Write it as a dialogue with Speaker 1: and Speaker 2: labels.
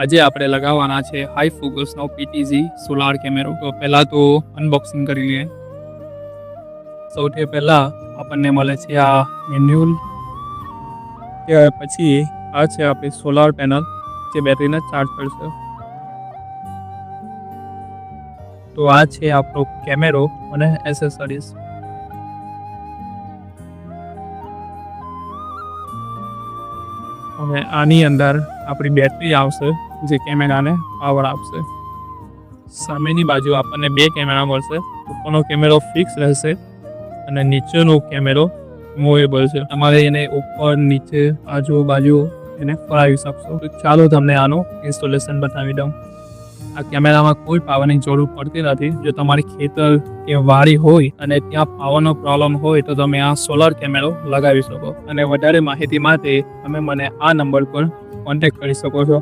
Speaker 1: આજે આપણે લગાવવાના છે હાઈ ફોકસનો પીટીઝી સોલાર કેમેરો. તો પહેલા તો અનબોક્સિંગ કરી લઈએ. સૌથી પહેલા આપણને મળે છે આ મેન્યુઅલ. ત્યાર પછી આ છે આપણી સોલાર પેનલ જે બેટરીને ચાર્જ કરશે. તો આ છે આપણો કેમેરો અને એસેસરીઝ. હવે આની અંદર આપણી બેટરી આવશે જે કેમેરાને પાવર આપશે. સામેની બાજુ આપણને બે કેમેરા મળશે. ઉપરનો કેમેરો ફિક્સ રહેશે અને નીચેનો કેમેરો મૂવેબલ છે. તમારે એને ઉપર નીચે આજુબાજુ એને ફરાવી શકશો. તો ચાલો તમને આનું ઇન્સ્ટોલેશન બતાવી દઉં. આ કેમેરામાં કોઈ પાવરની જરૂર પડતી નથી. જો તમારી ખેતર કે વાડી હોય અને ત્યાં પાવરનો પ્રોબ્લેમ હોય તો તમે આ સોલાર કેમેરો લગાવી શકો. અને વધારે માહિતી માટે તમે મને આ નંબર પર કોન્ટેક્ટ કરી શકો છો.